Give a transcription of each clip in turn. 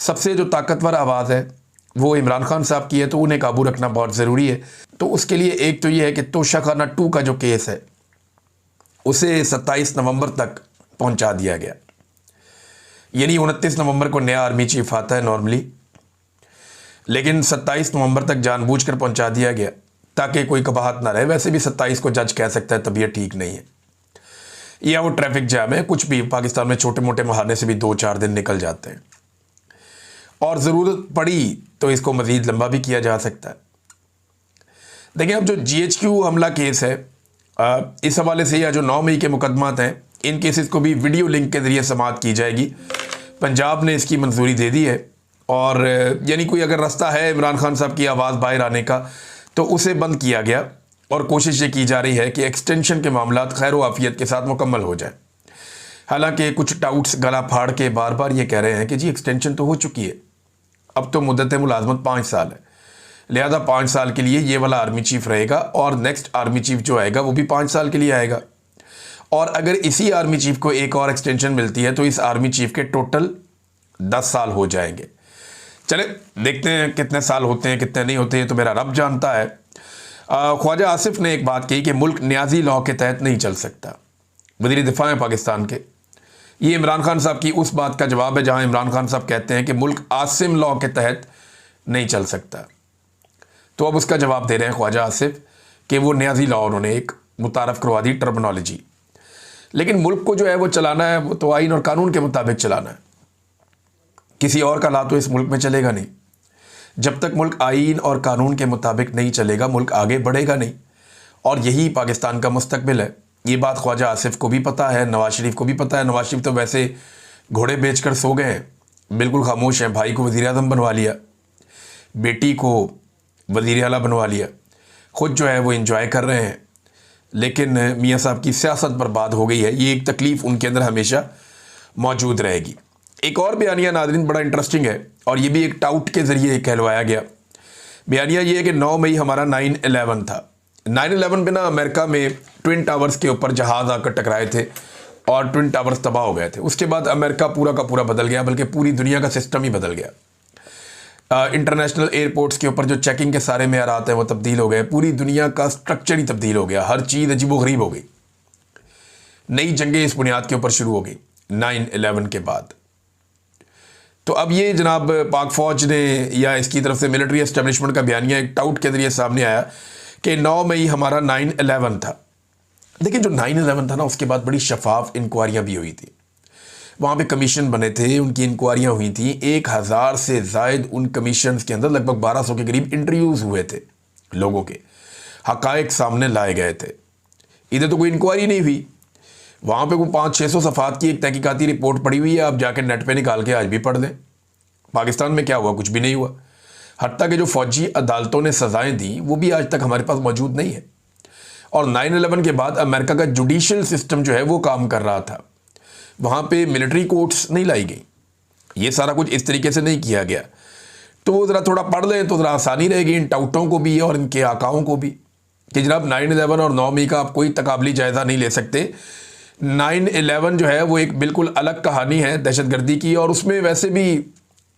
सबसे जो ताकतवर आवाज़ है वो इमरान खान साहब की है, तो उन्हें काबू रखना बहुत ज़रूरी है। तो उसके लिए एक तो ये है कि तोशाखाना 2 का जो केस है उसे 27 नवंबर तक पहुंचा दिया गया, यानी 29 नवंबर को नया आर्मी चीफ आता है नॉर्मली, लेकिन 27 नवंबर तक जानबूझकर पहुंचा दिया गया ताकि कोई कबाहत ना रहे। वैसे भी 27 को जज कह सकता है तबीयत ठीक नहीं है या वो ट्रैफिक जैम है, कुछ भी। पाकिस्तान में छोटे मोटे बहाने से भी 2-4 दिन निकल जाते हैं, और ज़रूरत पड़ी तो इसको मज़ीद लंबा भी किया जा सकता है। देखिए, अब जो GHQ हमला केस है, इस हवाले से या जो 9 मई के मुकदमात हैं, इन केसेस को भी वीडियो लिंक के ज़रिए समाअत की जाएगी। पंजाब ने इसकी मंजूरी दे दी है, और यानी कोई अगर रास्ता है इमरान खान साहब की आवाज़ बाहर आने का तो उसे बंद किया गया, और कोशिश ये की जा रही है कि एक्सटेंशन के मामलात खैर व आफियत के साथ मुकम्मल हो जाए। हालांकि कुछ टाउट्स गला फाड़ के बार बार ये कह रहे हैं कि जी एक्सटेंशन तो हो चुकी है, अब तो मुद्दत मुलाजमत 5 साल है, लिहाजा 5 साल के लिए ये वाला आर्मी चीफ रहेगा, और नेक्स्ट आर्मी चीफ जो आएगा वो भी 5 साल के लिए आएगा। और अगर इसी आर्मी चीफ को एक और एक्सटेंशन मिलती है तो इस आर्मी चीफ के टोटल 10 साल हो जाएंगे। चले देखते हैं कितने साल होते हैं कितने नहीं होते हैं, तो मेरा रब जानता है। ख्वाजा आसिफ ने एक बात कही कि मुल्क न्याजी लॉ के तहत नहीं चल सकता। वज़ीर दिफा है पाकिस्तान के, ये इमरान खान साहब की उस बात का जवाब है जहां इमरान खान साहब कहते हैं कि मुल्क आसिम लॉ के तहत नहीं चल सकता। तो अब उसका जवाब दे रहे हैं ख्वाजा आसिफ कि वो न्याजी लॉ उन्होंने एक मुतारफ़ करवा दी टर्मिनोलॉजी, लेकिन मुल्क को जो है वो चलाना है, वो तो आइन और कानून के मुताबिक चलाना है। किसी और का ला तो इस मुल्क में चलेगा नहीं। जब तक मुल्क आइन और कानून के मुताबिक नहीं चलेगा, मुल्क आगे बढ़ेगा नहीं, और यही पाकिस्तान का मुस्तकबिल है। ये बात ख्वाजा आसिफ को भी पता है, नवाज शरीफ को भी पता है। नवाज शरीफ तो वैसे घोड़े बेचकर सो गए हैं, बिल्कुल खामोश हैं। भाई को वज़ीर आज़म बनवा लिया, बेटी को वज़ीर आला बनवा लिया, ख़ुद जो है वो इंजॉय कर रहे हैं, लेकिन मियाँ साहब की सियासत बर्बाद हो गई है। ये एक तकलीफ़ उनके अंदर हमेशा मौजूद रहेगी। एक और बयानिया नाज़रीन बड़ा इंटरेस्टिंग है, और ये भी एक टाउट के ज़रिए कहलवाया गया। बयानिया ये है कि 9 मई हमारा 9/11 था। 9/11 पे ना अमेरिका में ट्विन टावर्स के ऊपर जहाज़ आकर टकराए थे और ट्विन टावर्स तबाह हो गए थे। उसके बाद अमेरिका पूरा का पूरा बदल गया, बल्कि पूरी दुनिया का सिस्टम ही बदल गया। इंटरनेशनल एयरपोर्ट्स के ऊपर जो चेकिंग के सारे मेयारात हैं वो तब्दील हो गए, पूरी दुनिया का स्ट्रक्चर ही तब्दील हो गया, हर चीज़ अजीबोगरीब हो गई। नई जंगें इस बुनियाद के ऊपर शुरू हो गई 9/11 के बाद। तो अब ये जनाब पाक फ़ौज ने या इसकी तरफ से मिलिट्री एस्टेब्लिशमेंट का बयानिया एक टाउट के ज़रिए सामने आया कि 9 मई हमारा 9/11 था। लेकिन जो 9/11 था ना, उसके बाद बड़ी शफाफ इंक्वायरियाँ भी हुई थी, वहाँ पे कमीशन बने थे, उनकी इंक्वायरियाँ हुई थी। 1000 से ज़ायद उन कमीशन के अंदर लगभग 1200 के करीब इंटरव्यूज़ हुए थे, लोगों के हक़ाइक़ सामने लाए गए थे। इधर तो कोई इंक्वायरी नहीं हुई, वहाँ पे वो 500-600 सफ़ात की एक तहकीकाती रिपोर्ट पड़ी हुई है। आप जाके नेट पे निकाल के आज भी पढ़ लें। पाकिस्तान में क्या हुआ? कुछ भी नहीं हुआ। हत्ता कि जो फ़ौजी अदालतों ने सज़ाएँ दी वो भी आज तक हमारे पास मौजूद नहीं है। और 9/11 के बाद अमेरिका का जुडिशल सिस्टम जो है वो काम कर रहा था, वहाँ पे मिलिट्री कोर्ट्स नहीं लाई गई, ये सारा कुछ इस तरीके से नहीं किया गया। तो ज़रा थोड़ा पढ़ लें तो ज़रा आसानी रहेगी इन टाउटों को भी और इनके आकाओं को भी, कि जनाब 9/11 और 9 मई का आप कोई तकाबली जायज़ा नहीं ले सकते। 9/11 जो है वो एक बिल्कुल अलग कहानी है दहशतगर्दी की, और उसमें वैसे भी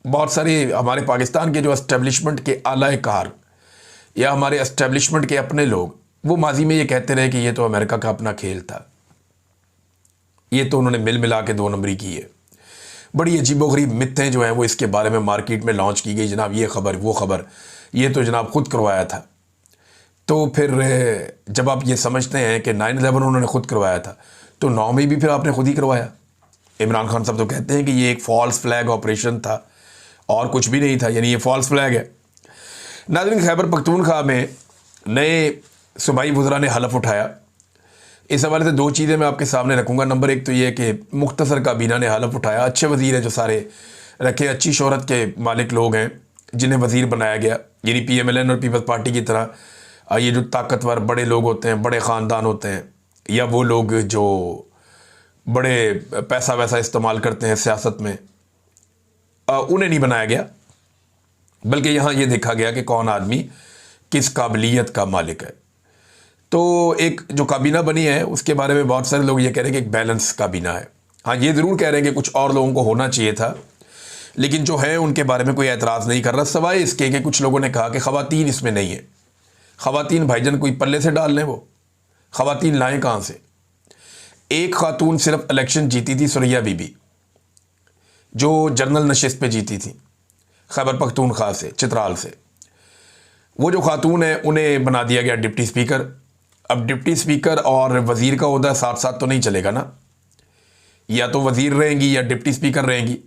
बहुत सारे हमारे पाकिस्तान के जो एस्टेब्लिशमेंट के आला कार या हमारे एस्टेब्लिशमेंट के अपने लोग वो माजी में ये कहते रहे कि ये तो अमेरिका का अपना खेल था, ये तो उन्होंने मिल मिला के 2 नंबरी की है। बड़ी अजीबोगरीब मिथ्यें जो हैं वो इसके बारे में मार्केट में लॉन्च की गई, जनाब ये खबर वो खबर, ये तो जनाब खुद करवाया था। तो फिर जब आप ये समझते हैं कि 9/11 उन्होंने खुद करवाया था, तो 9 मई भी फिर आपने खुद ही करवाया। इमरान खान साहब तो कहते हैं कि ये एक फॉल्स फ्लैग ऑपरेशन था और कुछ भी नहीं था, यानी ये फॉल्स फ्लैग है। नाज़रीन, खैबर पख्तूनख्वा में नए सूबाई वज़रा ने हलफ उठाया। इस हवाले से 2 चीज़ें मैं आपके सामने रखूँगा। नंबर 1 तो ये कि मुख्तसर काबीना ने हलफ उठाया। अच्छे वज़ीर हैं जो सारे रखे, अच्छी शोहरत के मालिक लोग हैं जिन्हें वज़ीर बनाया गया, यानी PMLN और पीपल्स पार्टी की तरह ये जो ताकतवर बड़े लोग होते हैं, बड़े ख़ानदान होते हैं, या वो लोग जो बड़े पैसा वैसा इस्तेमाल करते हैं सियासत में, उन्हें नहीं बनाया गया, बल्कि यहाँ ये देखा गया कि कौन आदमी किस काबिलियत का मालिक है। तो एक जो काबीना बनी है उसके बारे में बहुत सारे लोग ये कह रहे हैं कि एक बैलेंस काबीना है। हाँ, ये ज़रूर कह रहे हैं कि कुछ और लोगों को होना चाहिए था, लेकिन जो है उनके बारे में कोई एतराज़ नहीं कर रहा, सवाए इसके कि कुछ लोगों ने कहा कि ख़वातीन इसमें नहीं है। ख़वातीन भाईजान कोई पल्ले से डाल लें, वो ख़वातीन लाएँ कहाँ से? एक ख़ातून सिर्फ इलेक्शन जीती थी, सुरैया बीबी, जो जनरल नशिस्त पे जीती थी खैबर पख्तूनख्वा से, चित्राल से। वो जो खातून है उन्हें बना दिया गया डिप्टी स्पीकर। अब डिप्टी स्पीकर और वज़ीर का ओहदा साथ साथ तो नहीं चलेगा ना, या तो वज़ीर रहेंगी या डिप्टी स्पीकर रहेंगी।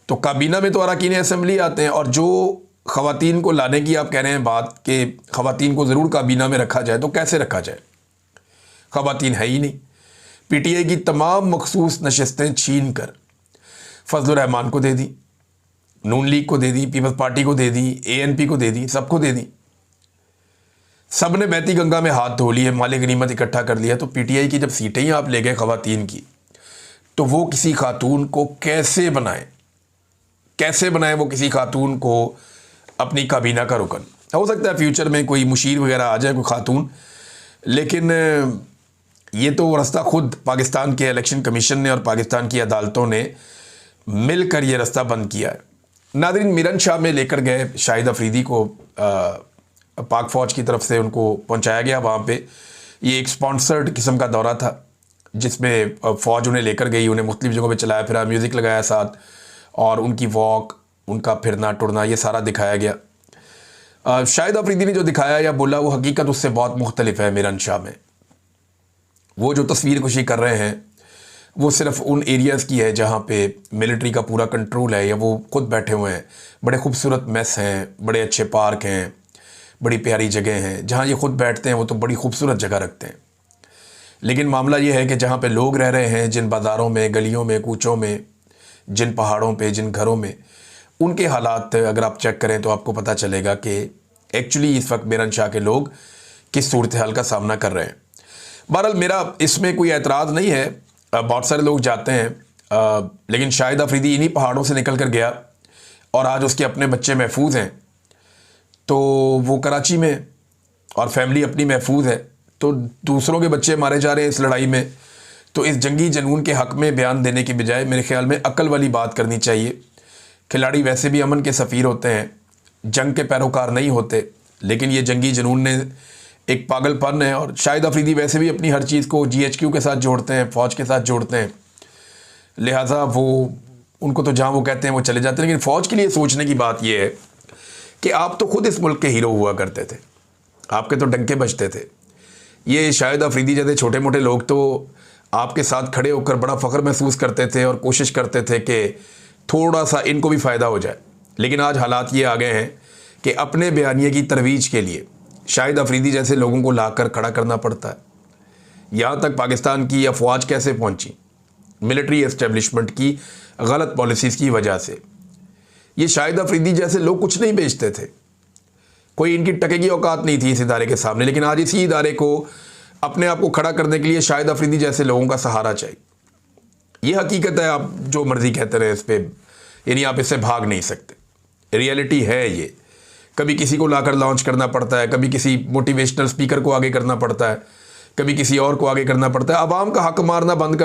तो काबीना में तो अरकान असम्बली आते हैं, और जो ख़वातीन को लाने की आप कह रहे हैं बात कि ख़वातीन को ज़रूर काबीना में रखा जाए, तो कैसे रखा जाए? ख़वातीन है ही नहीं। PTI की तमाम मखसूस नशस्तें छीन कर फजलुर रहमान को दे दी, नून लीग को दे दी, पीपल्स पार्टी को दे दी, ANP को दे दी, सबको दे दी। सब ने बहती गंगा में हाथ धो लिए, माले गनीमत इकट्ठा कर लिया। तो PTI की जब सीटें ही आप ले गए ख़वातीन की, तो वो किसी खातून को कैसे बनाए वो किसी खातून को अपनी काबीना का रुकन? हो सकता है फ्यूचर में कोई मुशीर वगैरह आ जाए, कोई खातून, लेकिन ये तो रास्ता खुद पाकिस्तान के इलेक्शन कमीशन ने और पाकिस्तान की अदालतों ने मिलकर ये रास्ता बंद किया है। नादरीन, मिरन शाह में लेकर गए शाहिद अफरीदी को, पाक फ़ौज की तरफ से उनको पहुंचाया गया वहाँ पे। ये एक स्पॉन्सर्ड किस्म का दौरा था जिसमें फ़ौज उन्हें लेकर गई, उन्हें मुख्तलिफ़ जगहों पे चलाया फिरा, म्यूज़िक लगाया साथ, और उनकी वॉक, उनका फिरना टुरना, ये सारा दिखाया गया। शाहिद अफरीदी ने जो दिखाया या बोला वो हकीकत उससे बहुत मुख्तलिफ है। मिरन शाह में वो जो तस्वीर कुशी कर रहे हैं वो सिर्फ उन एरियाज़ की है जहाँ पे मिलिट्री का पूरा कंट्रोल है, या वो खुद बैठे हुए हैं। बड़े खूबसूरत मेस हैं, बड़े अच्छे पार्क हैं, बड़ी प्यारी जगह हैं, जहाँ ये खुद बैठते हैं वो तो बड़ी खूबसूरत जगह रखते हैं। लेकिन मामला ये है कि जहाँ पे लोग रह रहे हैं, जिन बाज़ारों में, गलियों में, कूचों में, जिन पहाड़ों पे, जिन घरों में, उनके हालात अगर आप चेक करें तो आपको पता चलेगा कि एक्चुअली इस वक्त मिरन शाह के लोग किस सूरत हाल का सामना कर रहे हैं। बहरहाल मेरा इसमें कोई एतराज़ नहीं है, बहुत सारे लोग जाते हैं, लेकिन शाहिद अफरीदी इन्हीं पहाड़ों से निकल कर गया और आज उसके अपने बच्चे महफूज हैं, तो वो कराची में, और फैमिली अपनी महफूज है, तो दूसरों के बच्चे मारे जा रहे हैं इस लड़ाई में। तो इस जंगी जनून के हक़ में बयान देने के बजाय मेरे ख़्याल में अक्ल वाली बात करनी चाहिए। खिलाड़ी वैसे भी अमन के सफ़ीर होते हैं, जंग के पैरोकार नहीं होते, लेकिन ये जंगी जनून ने एक पागलपन है। और शाहिद अफरीदी वैसे भी अपनी हर चीज़ को GHQ के साथ जोड़ते हैं, फ़ौज के साथ जोड़ते हैं, लिहाजा वो उनको तो जहाँ वो कहते हैं वो चले जाते हैं। लेकिन फ़ौज के लिए सोचने की बात यह है कि आप तो खुद इस मुल्क के हीरो हुआ करते थे, आपके तो डंके बजते थे। ये शाहिद अफरीदी जैसे छोटे मोटे लोग तो आपके साथ खड़े होकर बड़ा फ़ख्र महसूस करते थे और कोशिश करते थे कि थोड़ा सा इनको भी फ़ायदा हो जाए। लेकिन आज हालात ये आ गए हैं कि अपने बयानिए की तरवीज के लिए शाहिद अफरीदी जैसे लोगों को लाकर खड़ा करना पड़ता है। यहाँ तक पाकिस्तान की अफवाज कैसे पहुँची? मिलिट्री एस्टेब्लिशमेंट की गलत पॉलिसीज़ की वजह से। ये शाहिद अफरीदी जैसे लोग कुछ नहीं बेचते थे, कोई इनकी टके की औकात नहीं थी इस इदारे के सामने, लेकिन आज इसी इदारे को अपने आप को खड़ा करने के लिए शाहिद अफरीदी जैसे लोगों का सहारा चाहिए। ये हकीकत है, आप जो मर्ज़ी कहते रहे इस पर, यानी आप इससे भाग नहीं सकते। रियलिटी है ये। कभी किसी को लाकर लॉन्च करना पड़ता है, कभी किसी मोटिवेशनल स्पीकर को आगे करना पड़ता है, कभी किसी और को आगे करना पड़ता है। आवाम का हक मारना बंद कर